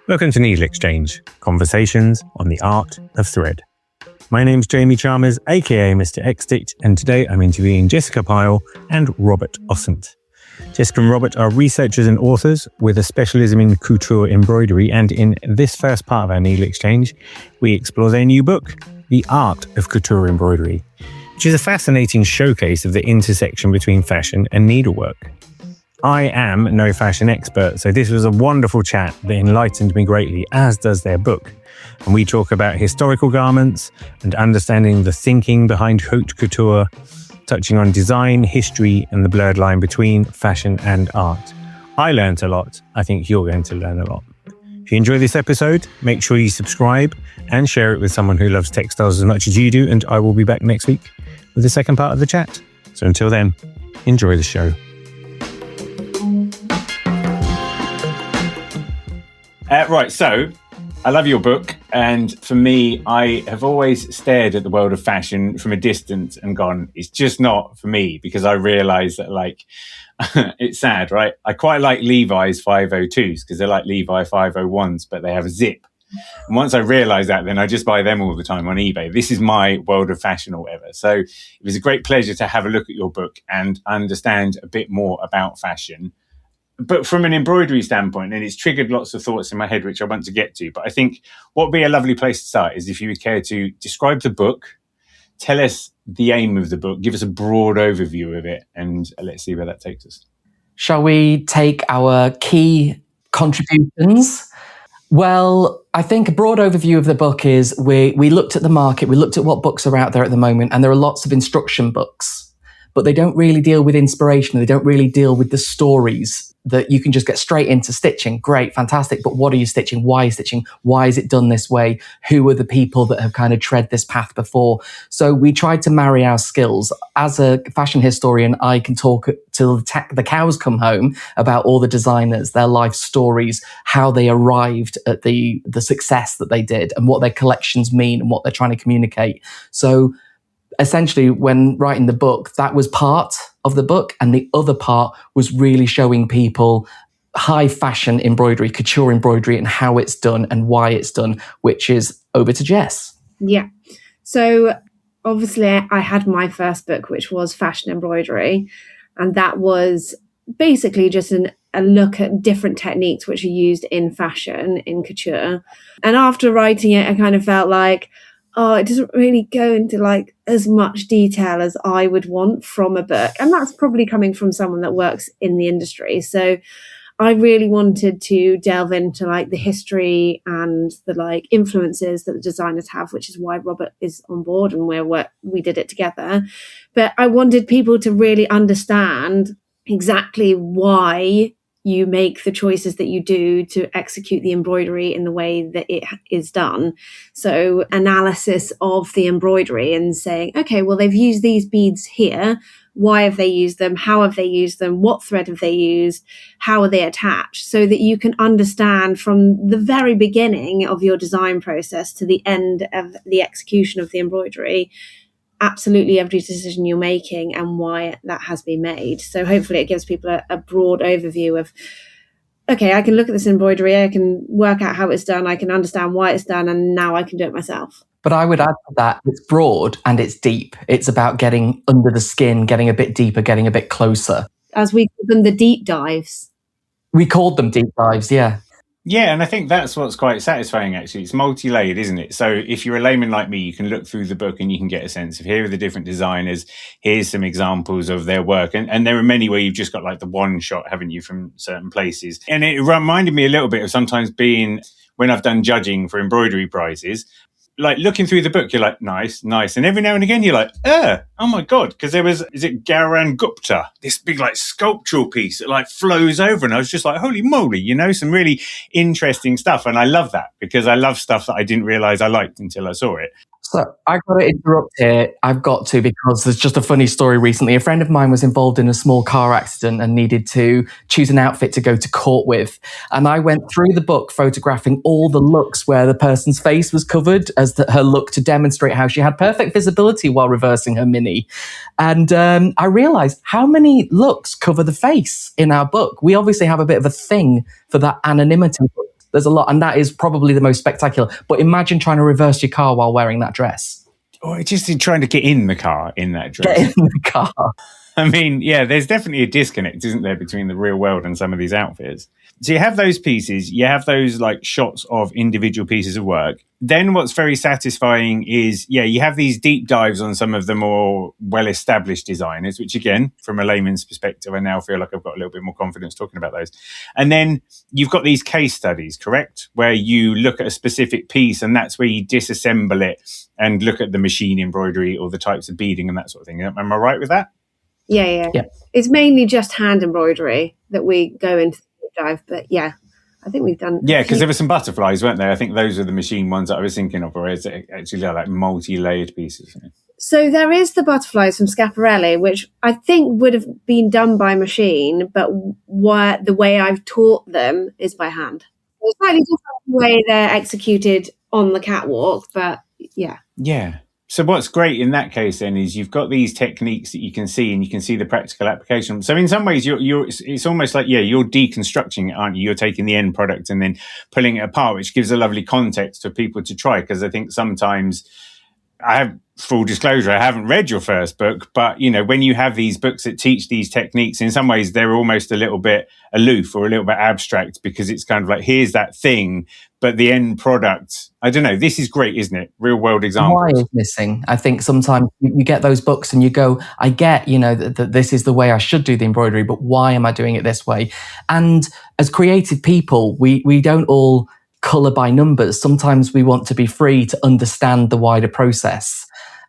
Welcome to NeedleXChange, conversations on the art of thread. My name's Jamie Chalmers, aka Mr. Xdict, and today I'm interviewing Jessica Pyle and Robert Ossent. Jessica and Robert are researchers and authors with a specialism in couture embroidery, and in this first part of our NeedleXChange, we explore their new book, The Art of Couture Embroidery, which is a fascinating showcase of the intersection between fashion and needlework. I am no fashion expert, so this was a wonderful chat that enlightened me greatly, as does their book. And we talk about historical garments and understanding the thinking behind haute couture, touching on design, history, and the blurred line between fashion and art. I learned a lot. I think you're going to learn a lot. If you enjoy this episode, make sure you subscribe and share it with someone who loves textiles as much as you do, and I will be back next week with the second part of the chat. So until then, enjoy the show. Right, so I love your book, and for me, I have always stared at the world of fashion from a distance and gone, it's just not for me, because I realise that, like, it's sad, right? I quite like Levi's 502s because they're like Levi 501s, but they have a zip. And once I realised that, then I just buy them all the time on eBay. This is my world of fashion or whatever. So it was a great pleasure to have a look at your book and understand a bit more about fashion, but from an embroidery standpoint, and it's triggered lots of thoughts in my head, which I want to get to. But I think what would be a lovely place to start is if you would care to describe the book, tell us the aim of the book, give us a broad overview of it, and let's see where that takes us. Shall we take our key contributions? Well, I think a broad overview of the book is we looked at the market, we looked at what books are out there at the moment, and there are lots of instruction books, but they don't really deal with inspiration. They don't really deal with the stories that you can just get straight into stitching. Great, fantastic. But what are you stitching? Why are you stitching? Why is it done this way? Who are the people that have kind of tread this path before? So we tried to marry our skills. As a fashion historian, I can talk till the cows come home about all the designers, their life stories, how they arrived at the success that they did and what their collections mean and what they're trying to communicate. So essentially, when writing the book, that was part of the book. And the other part was really showing people high fashion embroidery, couture embroidery, and how it's done and why it's done, which is over to Jess. Yeah. So obviously I had my first book, which was fashion embroidery. And that was basically just a look at different techniques which are used in fashion, in couture. And after writing it, I kind of felt like, oh, it doesn't really go into like as much detail as I would want from a book. And that's probably coming from someone that works in the industry. So I really wanted to delve into like the history and the like influences that the designers have, which is why Robert is on board and we did it together. But I wanted people to really understand exactly why you make the choices that you do to execute the embroidery in the way that it is done. So analysis of the embroidery and saying, okay, well, they've used these beads here. Why have they used them? How have they used them? What thread have they used? How are they attached? So that you can understand from the very beginning of your design process to the end of the execution of the embroidery, absolutely every decision you're making and why that has been made. So hopefully it gives people a broad overview of, okay, I can look at this embroidery, I can work out how it's done, I can understand why it's done, and now I can do it myself. But I would add to that, it's broad and it's deep. It's about getting under the skin, getting a bit deeper, getting a bit closer. As we call them, the deep dives. We called them deep dives, yeah. Yeah, and I think that's what's quite satisfying, actually. It's multi-layered, isn't it? So if you're a layman like me, you can look through the book and you can get a sense of here are the different designers, here's some examples of their work. And there are many where you've just got like the one shot, haven't you, from certain places. And it reminded me a little bit of sometimes being, when I've done judging for embroidery prizes, like looking through the book, you're like, nice. And every now and again, you're like, oh my God. Because there was, is it Garan Gupta? This big like sculptural piece that like flows over. And I was just like, holy moly, some really interesting stuff. And I love that because I love stuff that I didn't realize I liked until I saw it. So I've got to interrupt here. I've got to, because there's just a funny story recently. A friend of mine was involved in a small car accident and needed to choose an outfit to go to court with. And I went through the book photographing all the looks where the person's face was covered as her look to demonstrate how she had perfect visibility while reversing her mini. And I realized how many looks cover the face in our book. We obviously have a bit of a thing for that anonymity. There's a lot, and that is probably the most spectacular. But imagine trying to reverse your car while wearing that dress. Or just trying to get in the car in that dress. Get in the car. I mean, yeah, there's definitely a disconnect, isn't there, between the real world and some of these outfits. So you have those pieces, you have those like shots of individual pieces of work. Then what's very satisfying is, you have these deep dives on some of the more well-established designers, which again, from a layman's perspective, I now feel like I've got a little bit more confidence talking about those. And then you've got these case studies, correct? Where you look at a specific piece and that's where you disassemble it and look at the machine embroidery or the types of beading and that sort of thing. Am I right with that? Yeah. It's mainly just hand embroidery that we go into the deep dive, but I think we've done. Yeah, because there were some butterflies, weren't there? I think those are the machine ones that I was thinking of, or is it actually like multi-layered pieces? So there is the butterflies from Schiaparelli, which I think would have been done by machine, but the way I've taught them is by hand. It's slightly different way they're executed on the catwalk, but yeah. Yeah. So what's great in that case then is you've got these techniques that you can see and you can see the practical application. So in some ways it's almost like, you're deconstructing it, aren't you? You're taking the end product and then pulling it apart, which gives a lovely context for people to try. Because I think sometimes, I have full disclosure, I haven't read your first book, but when you have these books that teach these techniques, in some ways they're almost a little bit aloof or a little bit abstract, because it's kind of like, here's that thing, but the end product, I don't know. This is great, isn't it? Real world examples. Why is missing? I think sometimes you get those books and you go, I get, that this is the way I should do the embroidery, but why am I doing it this way? And as creative people, we don't all colour by numbers. Sometimes we want to be free to understand the wider process.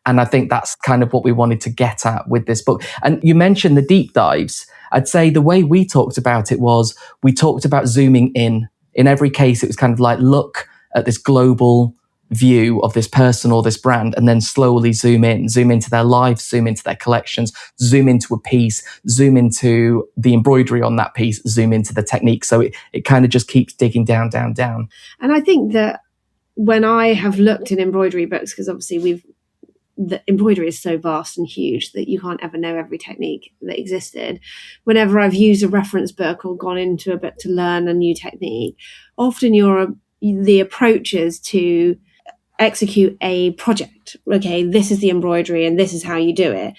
And I think that's kind of what we wanted to get at with this book. And you mentioned the deep dives. I'd say the way we talked about it was, we talked about zooming in. In every case, it was kind of like, look at this global view of this person or this brand, and then slowly zoom into their lives, zoom into their collections, zoom into a piece, zoom into the embroidery on that piece, zoom into the technique. So it kind of just keeps digging down. And I think that when I have looked in embroidery books, because obviously the embroidery is so vast and huge that you can't ever know every technique that existed. Whenever I've used a reference book or gone into a book to learn a new technique, often the approaches to execute a project. Okay, this is the embroidery and this is how you do it.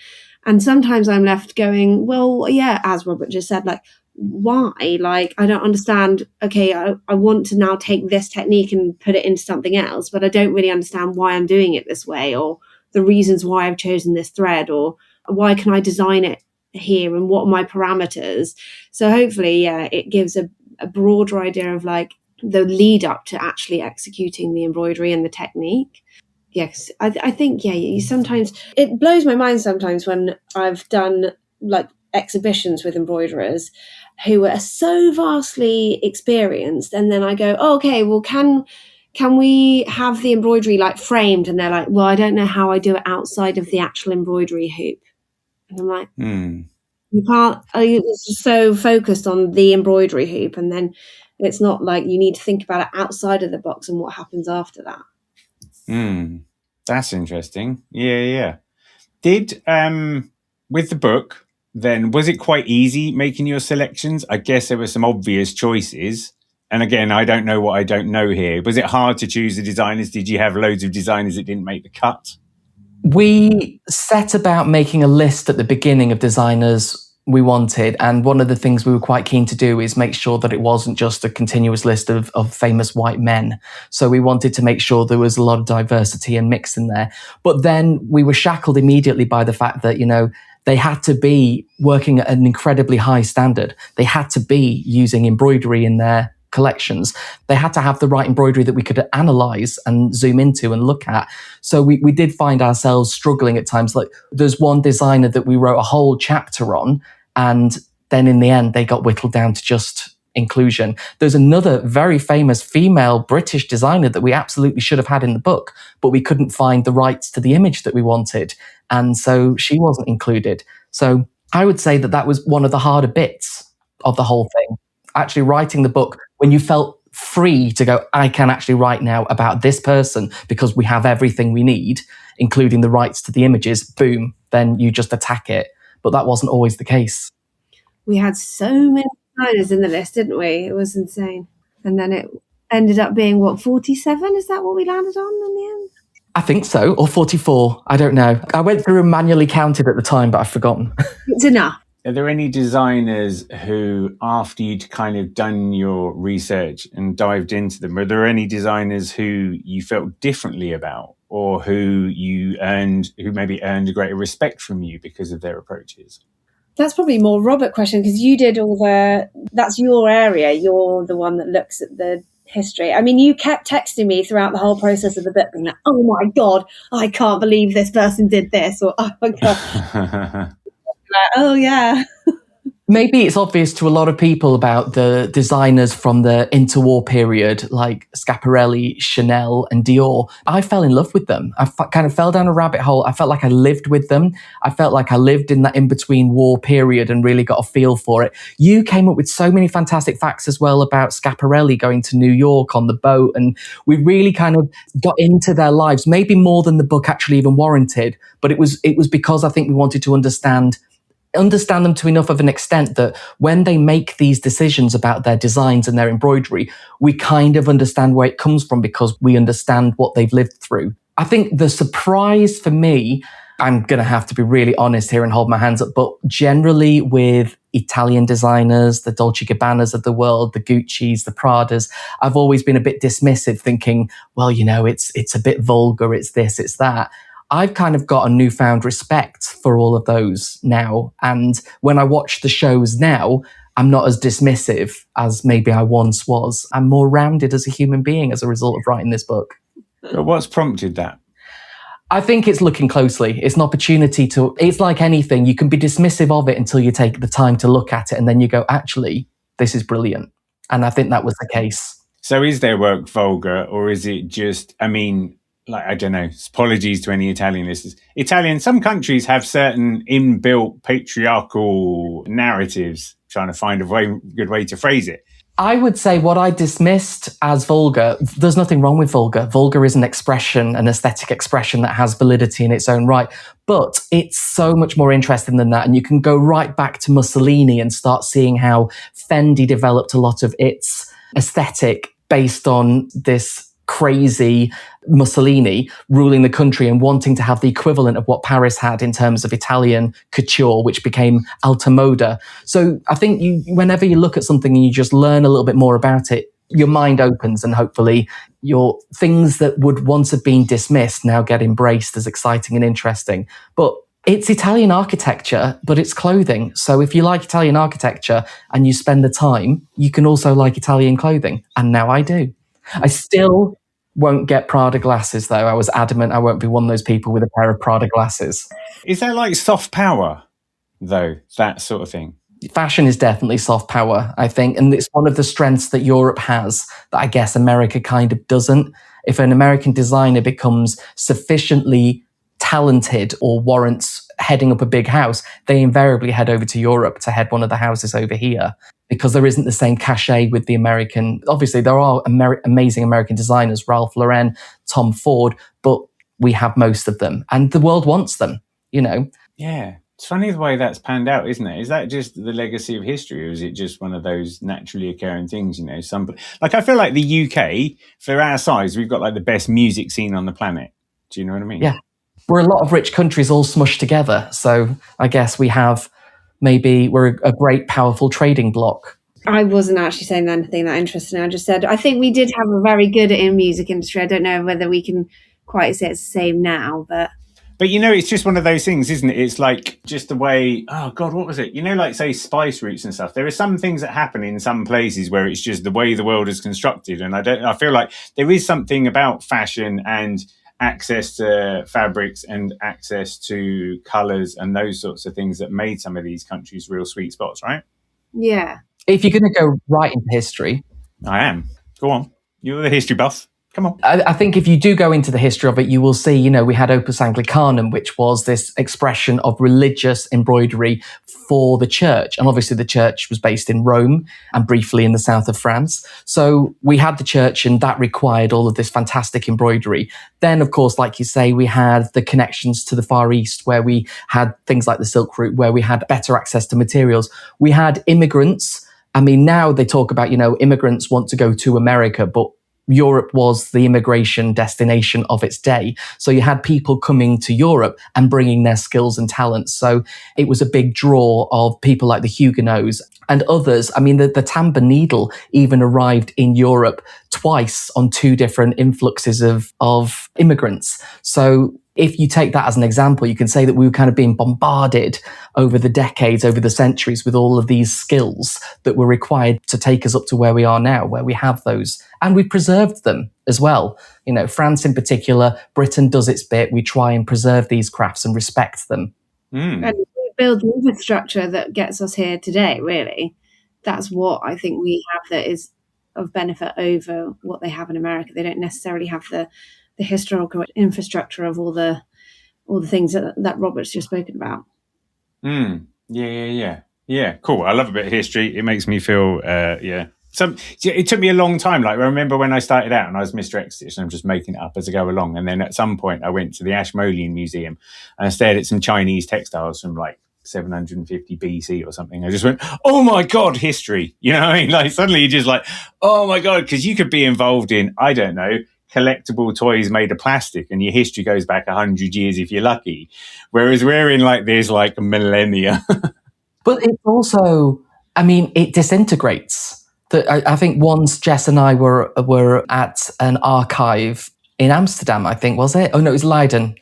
And sometimes I'm left going, well, yeah, as Robert just said, like, why? Like, I don't understand. Okay, I want to now take this technique and put it into something else, but I don't really understand why I'm doing it this way, or the reasons why I've chosen this thread, or why can I design it here, and what are my parameters? So hopefully, it gives a broader idea of like the lead up to actually executing the embroidery and the technique. Yes, I think, sometimes it blows my mind sometimes when I've done like exhibitions with embroiderers who are so vastly experienced, and then I go, oh, okay, well, can we have the embroidery like framed? And they're like, well, I don't know how I do it outside of the actual embroidery hoop. And I'm like, you can't, it's so focused on the embroidery hoop, and then it's not like you need to think about it outside of the box and what happens after that. That's interesting. Yeah. Did, with the book, then, was it quite easy making your selections? I guess there were some obvious choices. And again, I don't know what I don't know here. Was it hard to choose the designers? Did you have loads of designers that didn't make the cut? We set about making a list at the beginning of designers we wanted. And one of the things we were quite keen to do is make sure that it wasn't just a continuous list of famous white men. So we wanted to make sure there was a lot of diversity and mix in there. But then we were shackled immediately by the fact that, they had to be working at an incredibly high standard. They had to be using embroidery in their collections. They had to have the right embroidery that we could analyze and zoom into and look at. So we did find ourselves struggling at times. Like, there's one designer that we wrote a whole chapter on, and then in the end, they got whittled down to just inclusion. There's another very famous female British designer that we absolutely should have had in the book, but we couldn't find the rights to the image that we wanted. And so she wasn't included. So I would say that was one of the harder bits of the whole thing. Actually writing the book, when you felt free to go, I can actually write now about this person because we have everything we need, including the rights to the images, boom, then you just attack it. But that wasn't always the case. We had so many designers in the list, didn't we? It was insane. And then ended up being, what, 47? Is that what we landed on in the end? I think so, or 44. I don't know. I went through and manually counted at the time, but I've forgotten. It's enough. Are there any designers who, after you'd kind of done your research and dived into them, are there any designers who you felt differently about, or who maybe earned a greater respect from you because of their approaches? That's probably more Robert question, because you did that's your area. You're the one that looks at the history. I mean, you kept texting me throughout the whole process of the book being like, oh my God, I can't believe this person did this, or oh my God. Like, oh yeah. Maybe it's obvious to a lot of people about the designers from the interwar period, like Schiaparelli, Chanel, and Dior. I fell in love with them. I kind of fell down a rabbit hole. I felt like I lived with them. I felt like I lived in that in-between war period and really got a feel for it. You came up with so many fantastic facts as well about Schiaparelli going to New York on the boat, and we really kind of got into their lives, maybe more than the book actually even warranted. But it was because I think we wanted to understand them to enough of an extent that when they make these decisions about their designs and their embroidery, we kind of understand where it comes from because we understand what they've lived through. I think the surprise for me, I'm going to have to be really honest here and hold my hands up, but generally with Italian designers, the Dolce & Gabbanas of the world, the Gucci's, the Pradas, I've always been a bit dismissive, thinking, well, it's a bit vulgar, it's this, it's that. I've kind of got a newfound respect for all of those now. And when I watch the shows now, I'm not as dismissive as maybe I once was. I'm more rounded as a human being as a result of writing this book. But what's prompted that? I think it's looking closely. It's an opportunity it's like anything. You can be dismissive of it until you take the time to look at it. And then you go, actually, this is brilliant. And I think that was the case. So is their work vulgar, or is it just, I don't know, apologies to any Italian listeners. Some countries have certain inbuilt patriarchal narratives, trying to find a good way to phrase it. I would say what I dismissed as vulgar, there's nothing wrong with vulgar. Vulgar is an expression, an aesthetic expression that has validity in its own right. But it's so much more interesting than that. And you can go right back to Mussolini and start seeing how Fendi developed a lot of its aesthetic based on this crazy Mussolini ruling the country and wanting to have the equivalent of what Paris had in terms of Italian couture, which became alta moda. So I think whenever you look at something and you just learn a little bit more about it, your mind opens, and hopefully your things that would once have been dismissed now get embraced as exciting and interesting. But it's Italian architecture, but it's clothing. So if you like Italian architecture and you spend the time, you can also like Italian clothing. And now I do. I still won't get Prada glasses, though. I was adamant I won't be one of those people with a pair of Prada glasses. Is there like soft power, though, that sort of thing? Fashion is definitely soft power, I think. And it's one of the strengths that Europe has that I guess America kind of doesn't. If an American designer becomes sufficiently talented or warrants heading up a big house, they invariably head over to Europe to head one of the houses over here, because there isn't the same cachet with the American. Obviously, there are amazing American designers, Ralph Lauren, Tom Ford, but we have most of them, and the world wants them, Yeah. It's funny the way that's panned out, isn't it? Is that just the legacy of history, or is it just one of those naturally occurring things, I feel like the UK, for our size, we've got like the best music scene on the planet. Do you know what I mean? Yeah. We're a lot of rich countries all smushed together. So I guess we're a great, powerful trading bloc. I wasn't actually saying anything that interesting. I just said, I think we did have a very good music industry. I don't know whether we can quite say it's the same now, but it's just one of those things, isn't it? It's like just the way, oh God, what was it? Like say spice routes and stuff. There are some things that happen in some places where it's just the way the world is constructed. And I feel like there is something about fashion and access to fabrics and access to colours and those sorts of things that made some of these countries real sweet spots, right? Yeah. If you're going to go right into history. I am. Go on. You're the history buff. Come on. I think if you do go into the history of it, you will see, we had Opus Anglicanum, which was this expression of religious embroidery for the church. And obviously the church was based in Rome and briefly in the south of France. So we had the church, and that required all of this fantastic embroidery. Then, of course, like you say, we had the connections to the Far East, where we had things like the Silk Route, where we had better access to materials. We had immigrants. I mean, now they talk about, immigrants want to go to America, but Europe was the immigration destination of its day. So you had people coming to Europe and bringing their skills and talents. So it was a big draw of people like the Huguenots and others. I mean, the tambour needle even arrived in Europe twice on two different influxes of immigrants. So if you take that as an example, you can say that we were kind of being bombarded over the decades, over the centuries, with all of these skills that were required to take us up to where we are now, where we have those. And we preserved them as well. You know, France in particular, Britain does its bit. We try and preserve these crafts and respect them. And we build the infrastructure that gets us here today, really. That's what I think we have that is of benefit over what they have in America. They don't necessarily have the historical infrastructure of all the things that Robert's just spoken about. Yeah. Cool. I love a bit of history. It makes me feel it took me a long time. Like, I remember when I started out and I was Mr. X-Stitch, and I'm just making it up as I go along. And then at some point I went to the Ashmolean Museum and I stared at some Chinese textiles from like 750 BC or something. I just went, oh my God, history. You know what I mean? Like, suddenly you're just like, oh my God, because you could be involved in, I don't know, collectible toys made of plastic, and your history goes back 100 years if you're lucky. Whereas we're in like this like millennia. But it's also, I mean, it disintegrates. I think once Jess and I were at an archive in Amsterdam, I think, was it? Oh no, it was Leiden.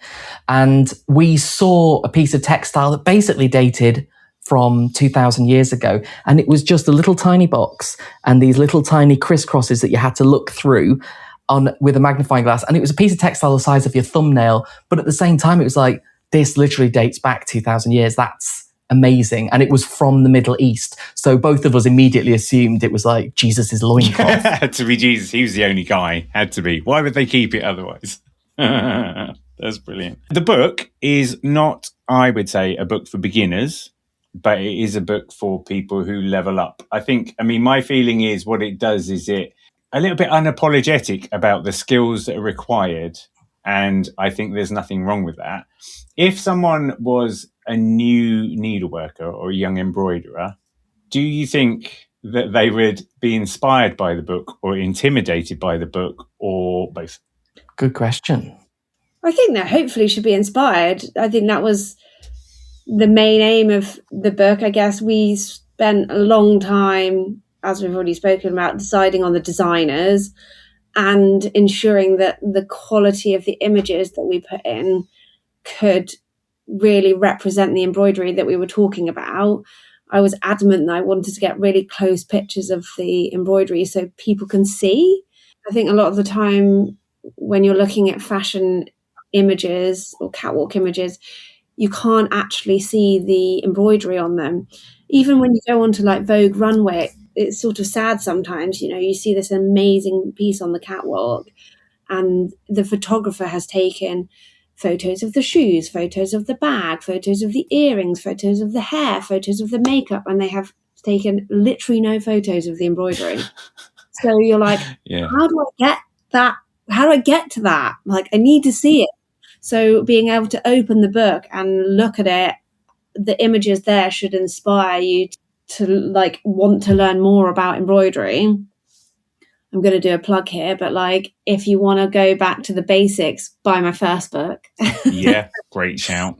And we saw a piece of textile that basically dated from 2000 years ago. And it was just a little tiny box and these little tiny crisscrosses that you had to look through with a magnifying glass. And it was a piece of textile the size of your thumbnail. But at the same time, it was like, this literally dates back 2000 years. That's amazing. And it was from the Middle East. So both of us immediately assumed it was like Jesus's loincloth. Had to be Jesus. He was the only guy. Had to be. Why would they keep it otherwise? That's brilliant. The book is not, I would say, a book for beginners, but it is a book for people who level up. I mean, my feeling is what it does is it a little bit unapologetic about the skills that are required. And I think there's nothing wrong with that. If someone was a new needleworker or a young embroiderer, do you think that they would be inspired by the book or intimidated by the book or both? Good question. I think that hopefully should be inspired. I think that was the main aim of the book. I guess we spent a long time, as we've already spoken about, deciding on the designers and ensuring that the quality of the images that we put in could really represent the embroidery that we were talking about. I was adamant that I wanted to get really close pictures of the embroidery so people can see. I think a lot of the time when you're looking at fashion images or catwalk images, you can't actually see the embroidery on them. Even when you go onto like Vogue runway, it's sort of sad sometimes, you know, you see this amazing piece on the catwalk and the photographer has taken photos of the shoes, photos of the bag, photos of the earrings, photos of the hair, photos of the makeup, and they have taken literally no photos of the embroidery. So you're like, How do I get that? How do I get to that? Like, I need to see it. So being able to open the book and look at it, the images there should inspire you to like want to learn more about embroidery. I'm going to do a plug here, but like, if you want to go back to the basics, buy my first book. Yeah, great shout.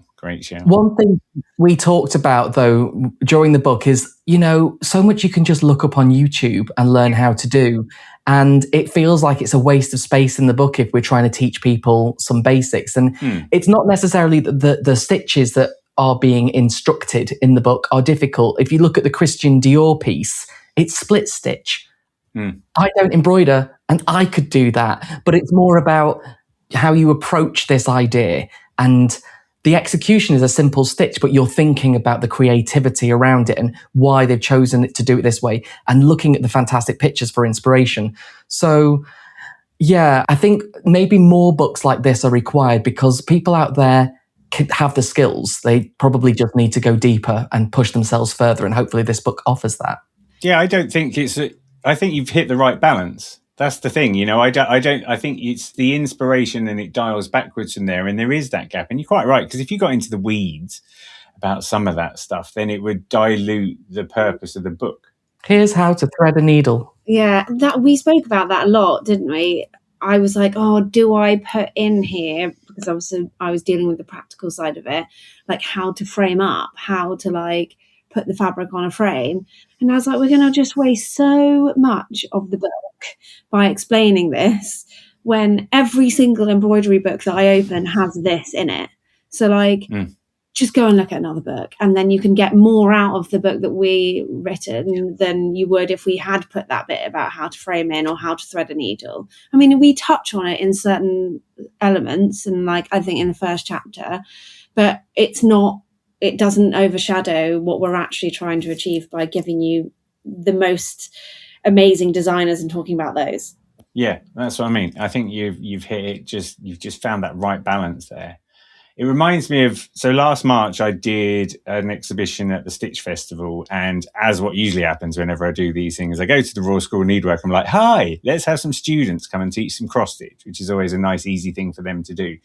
One thing we talked about though during the book is, you know, so much you can just look up on YouTube and learn how to do. And it feels like it's a waste of space in the book if we're trying to teach people some basics. And it's not necessarily the stitches that are being instructed in the book are difficult. If you look at the Christian Dior piece, it's split stitch. I don't embroider and I could do that, but it's more about how you approach this idea. And the execution is a simple stitch, but you're thinking about the creativity around it and why they've chosen it to do it this way and looking at the fantastic pictures for inspiration. So yeah, I think maybe more books like this are required because people out there have the skills. They probably just need to go deeper and push themselves further. And hopefully this book offers that. Yeah, I think you've hit the right balance. That's the thing, you know, I think it's the inspiration and it dials backwards from there. And there is that gap. And you're quite right, because if you got into the weeds about some of that stuff, then it would dilute the purpose of the book. Here's how to thread a needle. Yeah, that we spoke about that a lot, didn't we? I was like, oh, do I put in here, because obviously I was dealing with the practical side of it, like how to frame up, how to like put the fabric on a frame. And I was like, we're going to just waste so much of the book by explaining this when every single embroidery book that I open has this in it. So like, just go and look at another book, and then you can get more out of the book that we written than you would if we had put that bit about how to frame in or how to thread a needle. I mean, we touch on it in certain elements, and like I think in the first chapter, but it doesn't overshadow what we're actually trying to achieve by giving you the most amazing designers and talking about those. Yeah, that's what I mean. I think you've hit it. You've just found that right balance there. It reminds me of, so last March I did an exhibition at the Stitch Festival, and as what usually happens whenever I do these things, I go to the Royal School of Needlework. I'm like, hi, let's have some students come and teach some cross stitch, which is always a nice, easy thing for them to do.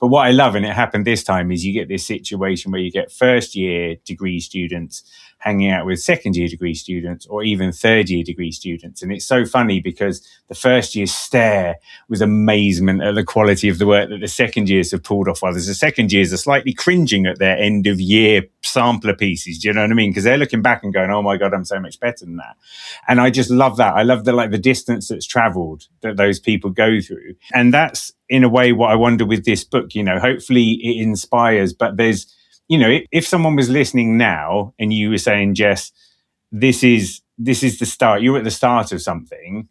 But what I love, and it happened this time, is you get this situation where you get first year degree students hanging out with second year degree students or even third year degree students. And it's so funny because the first years stare with amazement at the quality of the work that the second years have pulled off, while the second years are slightly cringing at their end of year sampler pieces. Do you know what I mean? Because they're looking back and going, oh my God, I'm so much better than that. And I just love that. I love the distance that's traveled that those people go through. And that's in a way what I wonder with this book. Hopefully it inspires, but there's, if someone was listening now and you were saying, Jess, this is the start, you're at the start of something,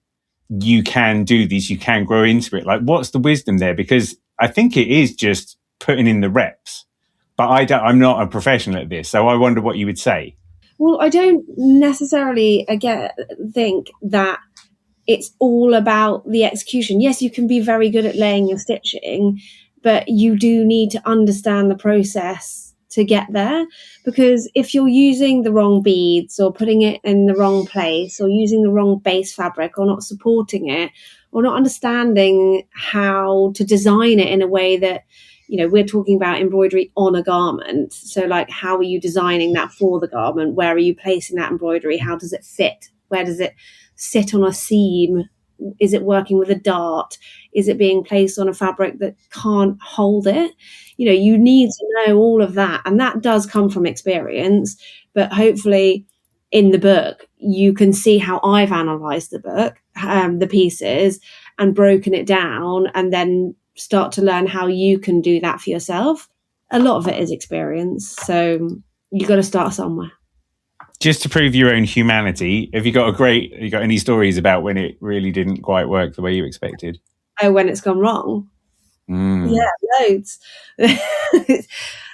you can do this, you can grow into it. Like, what's the wisdom there? Because I think it is just putting in the reps, but I'm not a professional at this. So I wonder what you would say. Well, I don't necessarily, again, think that it's all about the execution. Yes, you can be very good at laying your stitching, but you do need to understand the process to get there, because if you're using the wrong beads or putting it in the wrong place or using the wrong base fabric or not supporting it or not understanding how to design it in a way that, we're talking about embroidery on a garment. So like, how are you designing that for the garment? Where are you placing that embroidery? How does it fit? Where does it sit on a seam? Is it working with a dart? Is it being placed on a fabric that can't hold it? You need to know all of that. And that does come from experience. But hopefully in the book, you can see how I've analysed the book, the pieces, and broken it down, and then start to learn how you can do that for yourself. A lot of it is experience. So you've got to start somewhere. Just to prove your own humanity, have you got any stories about when it really didn't quite work the way you expected? Oh, when it's gone wrong? Yeah, loads.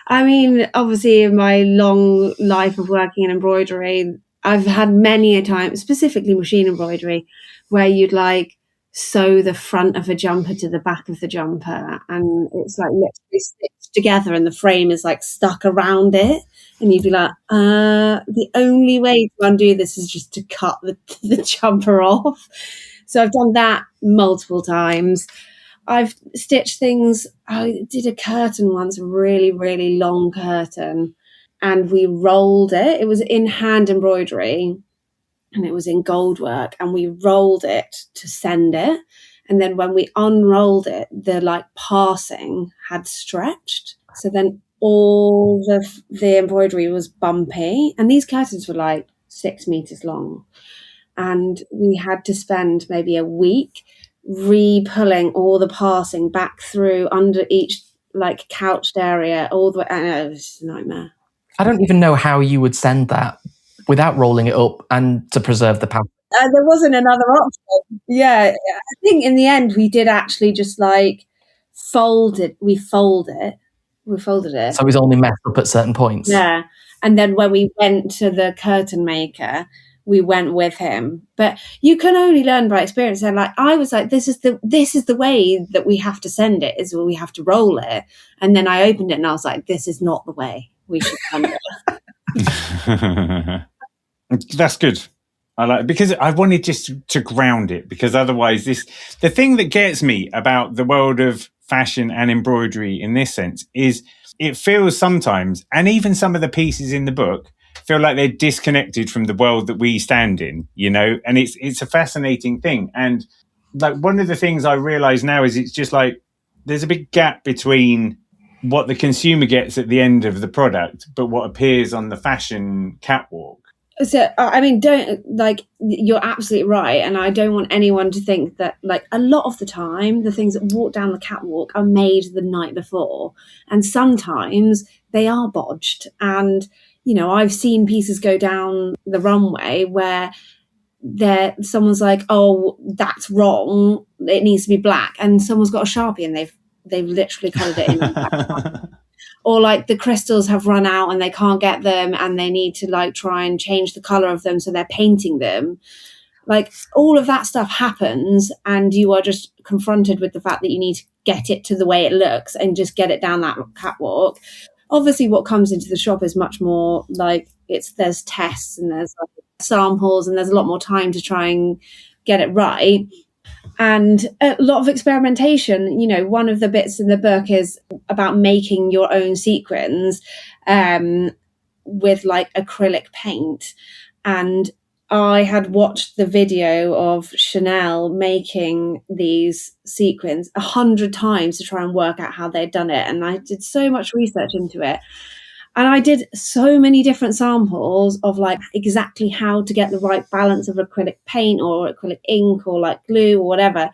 I mean, obviously in my long life of working in embroidery, I've had many a time, specifically machine embroidery, where you'd like sew the front of a jumper to the back of the jumper, and it's like literally stitched together and the frame is like stuck around it, and you'd be like, the only way to undo this is just to cut the jumper off. So I've done that multiple times. I've stitched things. I did a curtain once, a really, really long curtain, and we rolled it. It was in hand embroidery and it was in gold work, and we rolled it to send it. And then when we unrolled it, the like passing had stretched. So then all the embroidery was bumpy, and these curtains were like 6 meters long. And we had to spend maybe a week re-pulling all the passing back through under each like couched area all the way. I know, it was just a nightmare. I don't even know how you would send that without rolling it up and to preserve the pattern. There wasn't another option. Yeah, I think in the end we did actually just like fold it. We folded it. So it was only messed up at certain points. Yeah, and then when we went to the curtain maker, we went with him. But you can only learn by experience. And like I was like, this is the way that we have to send it, is where we have to roll it. And then I opened it and I was like, this is not the way we should send it. That's good. I like it because I wanted just to ground it, because otherwise the thing that gets me about the world of fashion and embroidery in this sense is it feels sometimes, and even some of the pieces in the book feel like they're disconnected from the world that we stand in, you know, and it's a fascinating thing. And like one of the things I realize now is it's just like there's a big gap between what the consumer gets at the end of the product, but what appears on the fashion catwalk. So, I mean, you're absolutely right. And I don't want anyone to think that, like, a lot of the time, the things that walk down the catwalk are made the night before. And sometimes they are bodged. And, you know, I've seen pieces go down the runway where someone's like, oh, that's wrong. It needs to be black. And someone's got a Sharpie and they've literally coloured it in. Or like the crystals have run out and they can't get them and they need to like try and change the color of them. So they're painting them. Like all of that stuff happens and you are just confronted with the fact that you need to get it to the way it looks and just get it down that catwalk. Obviously what comes into the shop is much more like there's tests and there's like samples and there's a lot more time to try and get it right. And a lot of experimentation. You know, one of the bits in the book is about making your own sequins with like acrylic paint. And I had watched the video of Chanel making these sequins 100 times to try and work out how they'd done it. And I did so much research into it. And I did so many different samples of like exactly how to get the right balance of acrylic paint or acrylic ink or like glue or whatever.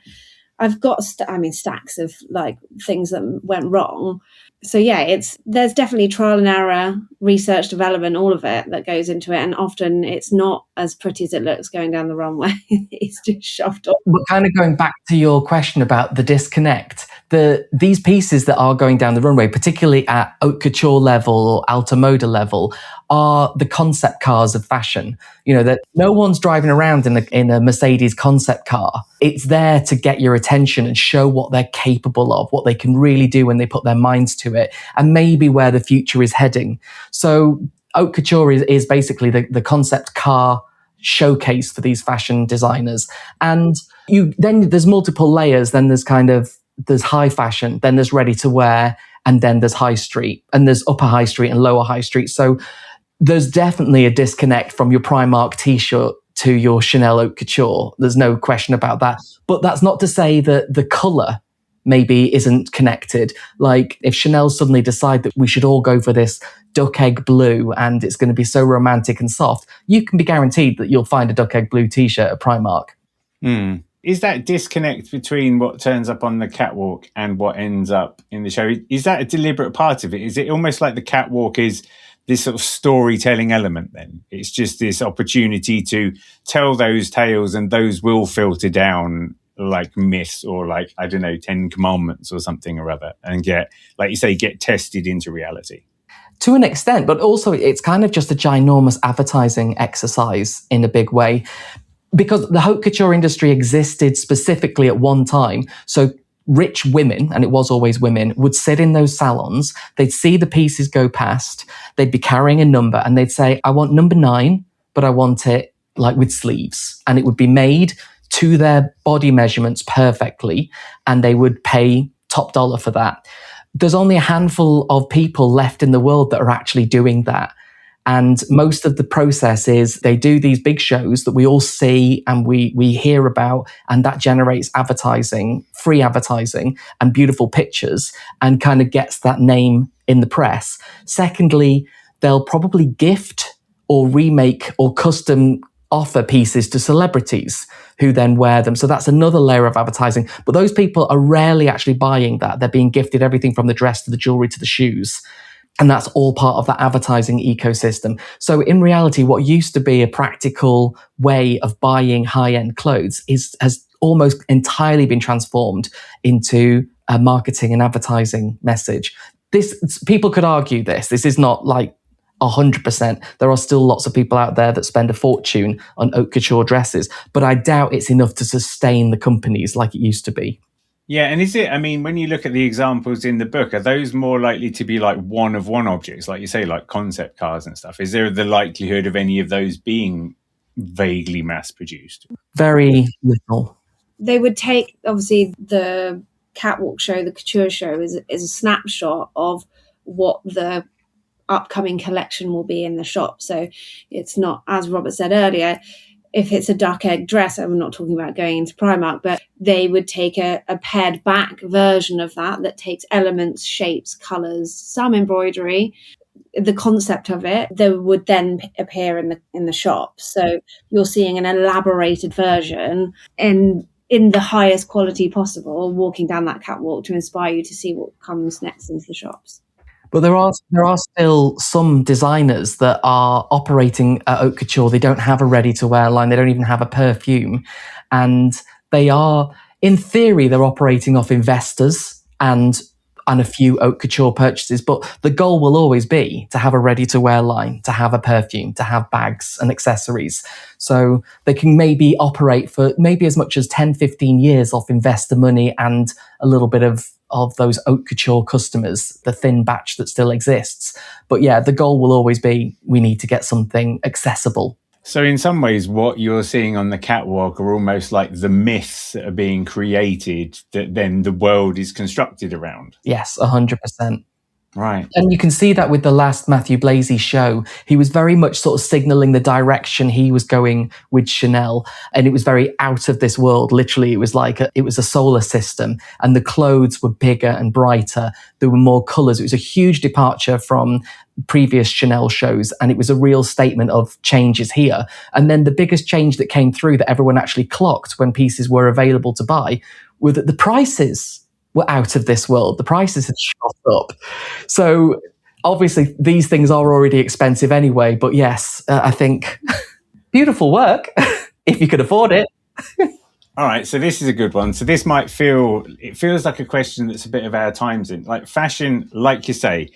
I've got, stacks of like things that went wrong. So yeah, there's definitely trial and error, research, development, all of it that goes into it. And often it's not as pretty as it looks going down the runway. It's just shoved off. But kind of going back to your question about the disconnect, these pieces that are going down the runway, particularly at haute couture level or alta moda level, are the concept cars of fashion. You know, that no one's driving around in a Mercedes concept car. It's there to get your attention and show what they're capable of, what they can really do when they put their minds to it, and maybe where the future is heading. So haute couture is basically the concept car showcase for these fashion designers. And then there's multiple layers. Then there's high fashion, then there's ready to wear, and then there's high street, and there's upper high street and lower high street. So there's definitely a disconnect from your Primark t-shirt to your Chanel haute couture. There's no question about that. But that's not to say that the colour maybe isn't connected. Like if Chanel suddenly decide that we should all go for this duck egg blue and it's going to be so romantic and soft, you can be guaranteed that you'll find a duck egg blue t-shirt at Primark. Is that disconnect between what turns up on the catwalk and what ends up in the show, is that a deliberate part of it? Is it almost like the catwalk is this sort of storytelling element then? It's just this opportunity to tell those tales and those will filter down like myths or like, I don't know, 10 commandments or something or other and get, like you say, get tested into reality. To an extent, but also it's kind of just a ginormous advertising exercise in a big way. Because the haute couture industry existed specifically at one time. So rich women, and it was always women, would sit in those salons. They'd see the pieces go past. They'd be carrying a number and they'd say, I want number 9, but I want it like with sleeves. And it would be made to their body measurements perfectly. And they would pay top dollar for that. There's only a handful of people left in the world that are actually doing that. And most of the process is they do these big shows that we all see and we hear about, and that generates advertising, free advertising and beautiful pictures and kind of gets that name in the press. Secondly, they'll probably gift or remake or custom offer pieces to celebrities who then wear them. So that's another layer of advertising. But those people are rarely actually buying that. They're being gifted everything from the dress to the jewelry to the shoes. And that's all part of that advertising ecosystem. So in reality, what used to be a practical way of buying high-end clothes has almost entirely been transformed into a marketing and advertising message. People could argue this. This is not like 100%. There are still lots of people out there that spend a fortune on haute couture dresses, but I doubt it's enough to sustain the companies like it used to be. Yeah, and is it, I mean, when you look at the examples in the book, are those more likely to be like one-of-one objects, like you say, like concept cars and stuff? Is there the likelihood of any of those being vaguely mass-produced? Very little. They would take, obviously, the catwalk show, the couture show, is a snapshot of what the upcoming collection will be in the shop. So it's not, as Robert said earlier, if it's a duck egg dress, I'm not talking about going into Primark, but they would take a pared back version of that takes elements, shapes, colours, some embroidery, the concept of it, that would then appear in the shop. So you're seeing an elaborated version in the highest quality possible, walking down that catwalk to inspire you to see what comes next into the shops. But there are still some designers that are operating at haute couture. They don't have a ready-to-wear line. They don't even have a perfume. And they are, in theory, they're operating off investors and a few haute couture purchases. But the goal will always be to have a ready-to-wear line, to have a perfume, to have bags and accessories. So they can maybe operate for maybe as much as 10, 15 years off investor money and a little bit of those haute couture customers, the thin batch that still exists. But yeah, the goal will always be, we need to get something accessible. So in some ways, what you're seeing on the catwalk are almost like the myths that are being created that then the world is constructed around. Yes, 100%. Right. And you can see that with the last Matthew Blazy show. He was very much sort of signaling the direction he was going with Chanel. And it was very out of this world. Literally, it was like it was a solar system. And the clothes were bigger and brighter. There were more colours. It was a huge departure from previous Chanel shows. And it was a real statement of changes here. And then the biggest change that came through that everyone actually clocked when pieces were available to buy were that the prices were out of this world. The prices had shot up. So obviously these things are already expensive anyway, but yes, I think beautiful work if you could afford it. All right, so this is a good one. So this feels like a question that's a bit of our times in. Like fashion, like you say,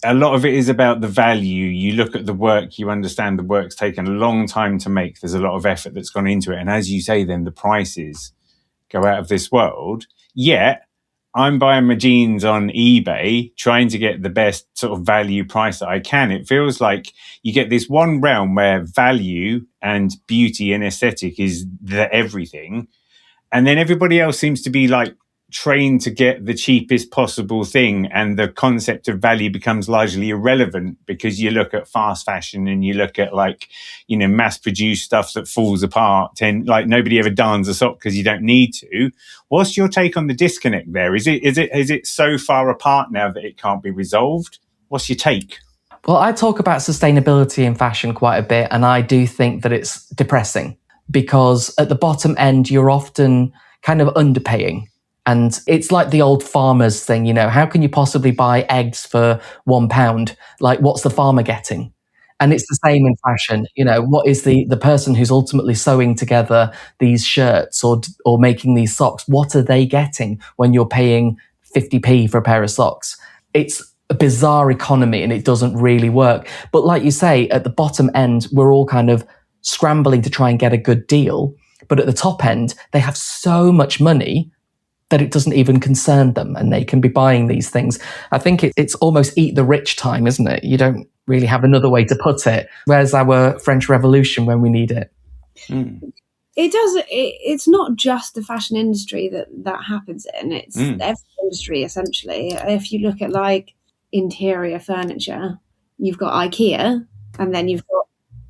a lot of it is about the value. You look at the work, you understand the work's taken a long time to make. There's a lot of effort that's gone into it. And as you say, then the prices go out of this world. Yet, I'm buying my jeans on eBay, trying to get the best sort of value price that I can. It feels like you get this one realm where value and beauty and aesthetic is the everything. And then everybody else seems to be like trained to get the cheapest possible thing. And the concept of value becomes largely irrelevant because you look at fast fashion and you look at like, you know, mass produced stuff that falls apart and like nobody ever darns a sock because you don't need to. What's your take on the disconnect there? Is it so far apart now that it can't be resolved? What's your take? Well, I talk about sustainability in fashion quite a bit, and I do think that it's depressing because at the bottom end, you're often kind of underpaying. And it's like the old farmers thing, you know, how can you possibly buy eggs for £1? Like, what's the farmer getting? And it's the same in fashion. You know, what is the person who's ultimately sewing together these shirts or making these socks? What are they getting when you're paying 50p for a pair of socks? It's a bizarre economy and it doesn't really work. But like you say, at the bottom end, we're all kind of scrambling to try and get a good deal. But at the top end, they have so much money that it doesn't even concern them and they can be buying these things. I think it's almost eat the rich time, isn't it? You don't really have another way to put it. Where's our French Revolution when we need it? It does. It's not just the fashion industry that happens in. It's every industry, essentially. If you look at like interior furniture, you've got IKEA and then you've got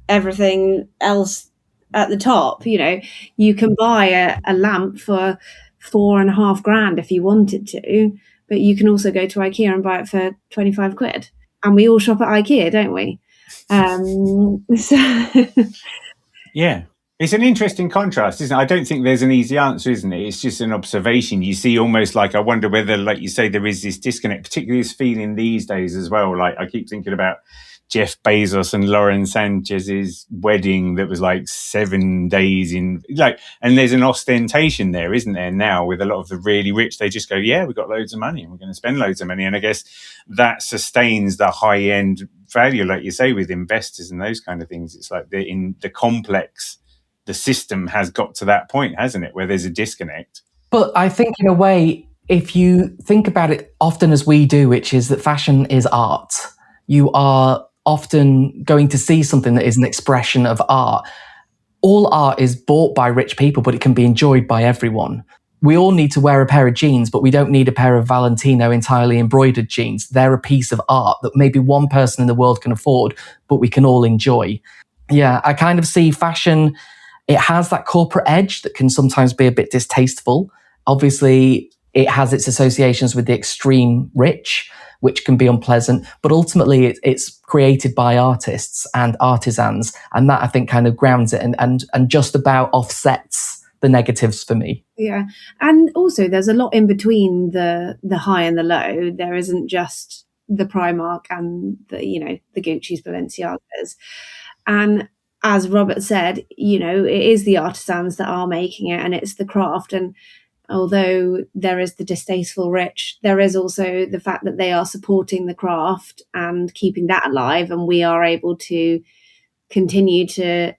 everything else at the top. You know, you can buy a lamp for £4,500 if you wanted to, but you can also go to IKEA and buy it for 25 quid. And we all shop at IKEA, don't we? Yeah. It's an interesting contrast, isn't it? I don't think there's an easy answer, isn't it? It's just an observation. You see almost like, I wonder whether, like you say, there is this disconnect, particularly this feeling these days as well. Like I keep thinking about Jeff Bezos and Lauren Sanchez's wedding that was like 7 days in, like, and there's an ostentation there, isn't there? Now with a lot of the really rich, they just go, yeah, we've got loads of money and we're going to spend loads of money. And I guess that sustains the high end value, like you say, with investors and those kind of things. It's like in the complex, the system has got to that point, hasn't it, where there's a disconnect. But I think in a way, if you think about it often as we do, which is that fashion is art, you are often going to see something that is an expression of art. All art is bought by rich people, but it can be enjoyed by everyone. we all need to wear a pair of jeans, but we don't need a pair of Valentino entirely embroidered jeans. They're a piece of art that maybe one person in the world can afford, but we can all enjoy. Yeah, I kind of see fashion, it has that corporate edge that can sometimes be a bit distasteful. Obviously, it has its associations with the extreme rich, which can be unpleasant, but ultimately it's created by artists and artisans, and that I think kind of grounds it and just about offsets the negatives for me. Yeah, and also there's a lot in between the high and the low. There isn't just the Primark and the Gucci's, Balenciagas, and as Robert said, it is the artisans that are making it, and it's the craft. And although there is the distasteful rich, there is also the fact that they are supporting the craft and keeping that alive, and we are able to continue to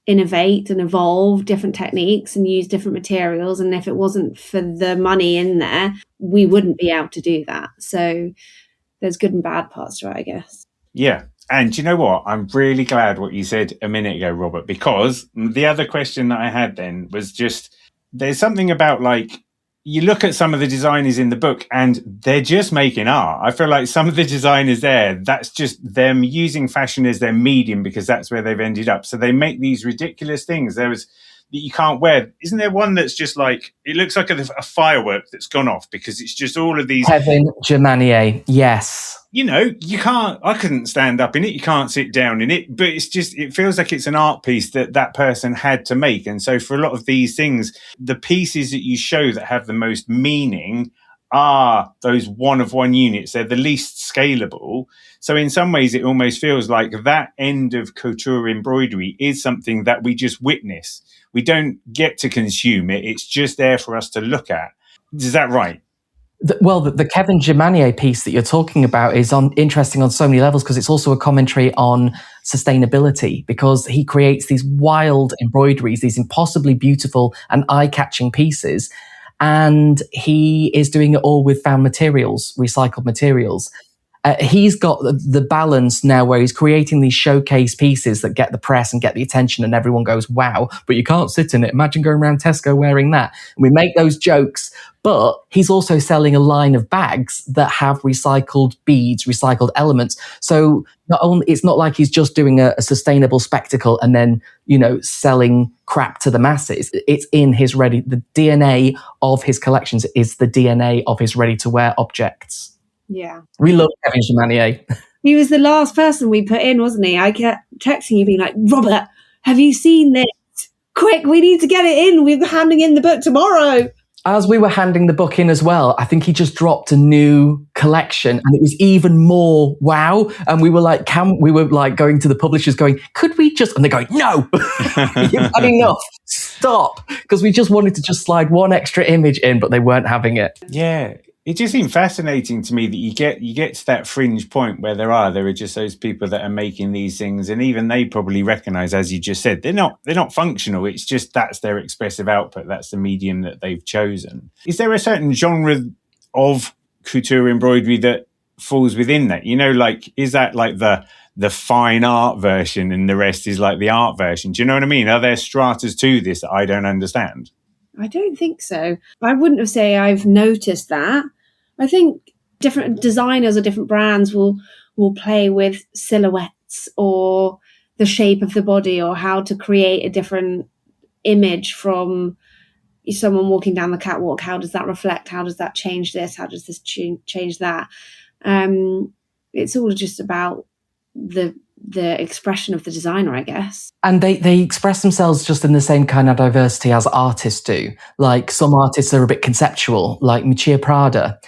innovate and evolve different techniques and use different materials. And if it wasn't for the money in there, we wouldn't be able to do that. So there's good and bad parts to it, I guess. Yeah. And you know what? I'm really glad what you said a minute ago, Robert, because the other question that I had then was just, there's something about like, you look at some of the designers in the book and they're just making art. I feel like some of the designers there, that's just them using fashion as their medium because that's where they've ended up. So they make these ridiculous things. There was that you can't wear. Isn't there one that's just like, it looks like a firework that's gone off because it's just all of these. Kevin Germanier, yes. I couldn't stand up in it. You can't sit down in it, but it feels like it's an art piece that person had to make. And so for a lot of these things, the pieces that you show that have the most meaning are those one of one units. They're the least scalable. So in some ways, it almost feels like that end of couture embroidery is something that we just witness. We don't get to consume it. It's just there for us to look at. Is that right? The Kevin Germanier piece that you're talking about is interesting on so many levels because it's also a commentary on sustainability, because he creates these wild embroideries, these impossibly beautiful and eye-catching pieces, and he is doing it all with found materials, recycled materials. He's got the balance now where he's creating these showcase pieces that get the press and get the attention and everyone goes, wow, but you can't sit in it. Imagine going around Tesco wearing that. And we make those jokes, but he's also selling a line of bags that have recycled beads, recycled elements. So it's not like he's just doing a sustainable spectacle and then, selling crap to the masses. It's in the DNA of his collections is the DNA of his ready-to-wear objects. Yeah. We love Kevin Germanier. He was the last person we put in, wasn't he? I kept texting you being like, Robert, have you seen this? Quick, we need to get it in. We're handing in the book tomorrow. As we were handing the book in as well, I think he just dropped a new collection and it was even more wow. And we were like, going to the publishers going, could we just, and they're going, no, you've had enough, stop. Because we just wanted to just slide one extra image in, but they weren't having it. Yeah. It just seemed fascinating to me that you get to that fringe point where there are just those people that are making these things, and even they probably recognize, as you just said, they're not functional. It's just that's their expressive output. That's the medium that they've chosen. Is there a certain genre of couture embroidery that falls within that? Is that like the fine art version and the rest is like the art version? Do you know what I mean? Are there stratas to this that I don't understand? I don't think so. I wouldn't say I've noticed that. I think different designers or different brands will play with silhouettes or the shape of the body or how to create a different image from someone walking down the catwalk. How does that reflect? How does that change this? How does this change that? It's all just about the expression of the designer, I guess. And they express themselves just in the same kind of diversity as artists do. Like some artists are a bit conceptual, like Miuccia Prada.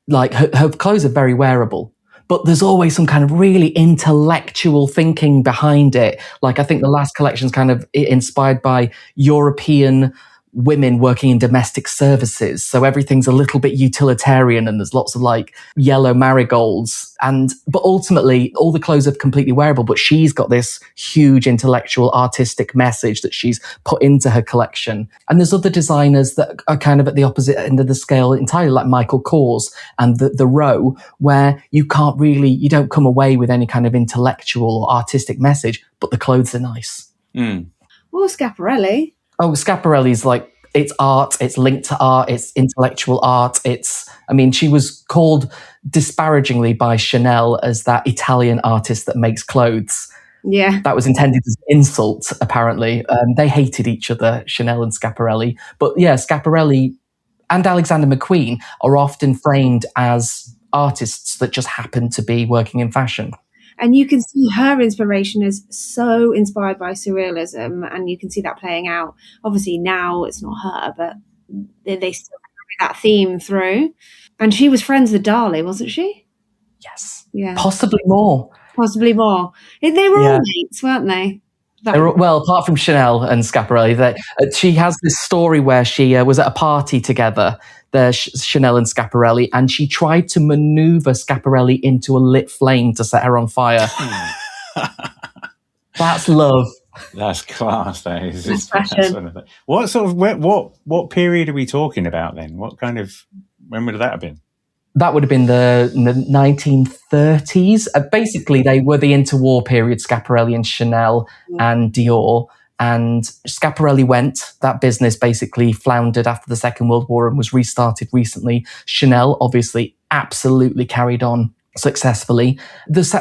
Like her clothes are very wearable, but there's always some kind of really intellectual thinking behind it. Like I think the last collection's kind of inspired by European women working in domestic services. So everything's a little bit utilitarian and there's lots of like yellow marigolds. But ultimately all the clothes are completely wearable, but she's got this huge intellectual artistic message that she's put into her collection. And there's other designers that are kind of at the opposite end of the scale entirely, like Michael Kors and the Row, where you don't come away with any kind of intellectual or artistic message, but the clothes are nice. Or Schiaparelli. Oh, Schiaparelli's like it's art, it's linked to art, it's intellectual art. She was called disparagingly by Chanel as that Italian artist that makes clothes. Yeah. That was intended as an insult, apparently. They hated each other, Chanel and Schiaparelli. But yeah, Schiaparelli and Alexander McQueen are often framed as artists that just happen to be working in fashion. And you can see her inspiration is so inspired by surrealism, and you can see that playing out. Obviously now it's not her, but they still carry that theme through. And she was friends with Dali, wasn't she? Yes. Yeah. Possibly more. Possibly more. They were all mates, weren't they? Well, apart from Chanel and Schiaparelli, she has this story where she was at a party together, Chanel and Schiaparelli, and she tried to maneuver Schiaparelli into a lit flame to set her on fire. That's love. That's class. That is. That's fashion. What sort of what period are we talking about then? When would that have been? That would have been the 1930s. Basically, they were the interwar period, Schiaparelli and Chanel and Dior. And Schiaparelli went. That business basically floundered after the Second World War and was restarted recently. Chanel, obviously, absolutely carried on successfully.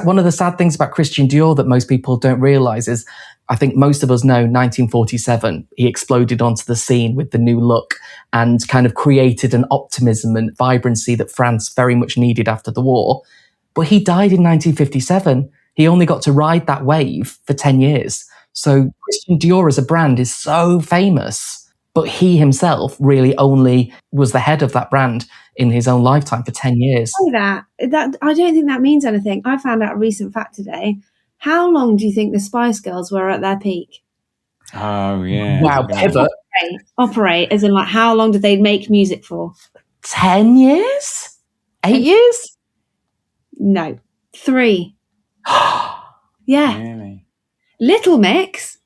One of the sad things about Christian Dior that most people don't realize is, I think most of us know 1947, he exploded onto the scene with the new look and kind of created an optimism and vibrancy that France very much needed after the war. But he died in 1957. He only got to ride that wave for 10 years. So Christian Dior as a brand is so famous, but he himself really only was the head of that brand in his own lifetime for 10 years. That I don't think that means anything. I found out a recent fact today. How long do you think the Spice Girls were at their peak? Oh, yeah. Wow, pivot. Operate, as in like how long did they make music for? 10 years? 8 years? No, 3. Yeah. Really? Little Mix,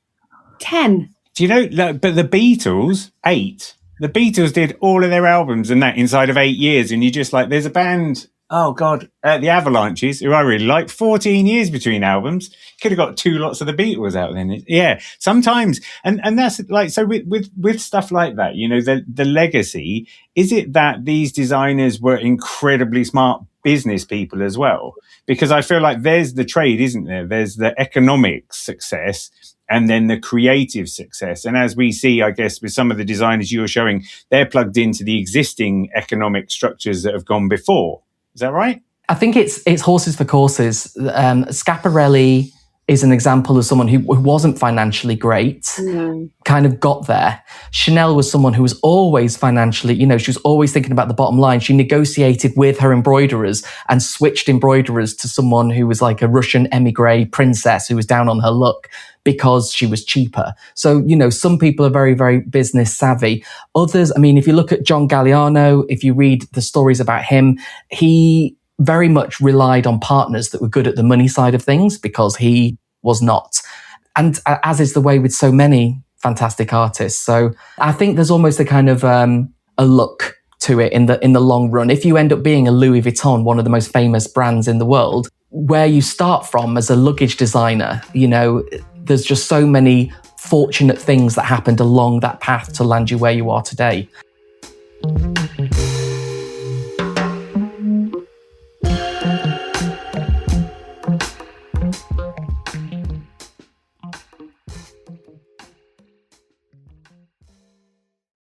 10. Do you know, but the Beatles, 8. The Beatles did all of their albums and that inside of 8 years. And you just like, there's a band, oh God, the Avalanches, who I really like, 14 years between albums. Could have got 2 lots of the Beatles out then. Yeah, sometimes. And that's like, so with stuff like that, you know, the legacy, is it that these designers were incredibly smart business people as well? Because I feel like there's the trade, isn't there? There's the economic success and then the creative success. And as we see, I guess, with some of the designers you're showing, they're plugged into the existing economic structures that have gone before. Is that right? I think it's horses for courses. Schiaparelli is an example of someone who wasn't financially great, kind of got there. Chanel was someone who was always financially, she was always thinking about the bottom line. She negotiated with her embroiderers and switched embroiderers to someone who was like a Russian emigre princess who was down on her luck because she was cheaper. So, some people are very, very business savvy. Others, if you look at John Galliano, if you read the stories about him, he very much relied on partners that were good at the money side of things because he was not. And as is the way with so many fantastic artists. So I think there's almost a kind of a look to it in the long run. If you end up being a Louis Vuitton, one of the most famous brands in the world, where you start from as a luggage designer, there's just so many fortunate things that happened along that path to land you where you are today.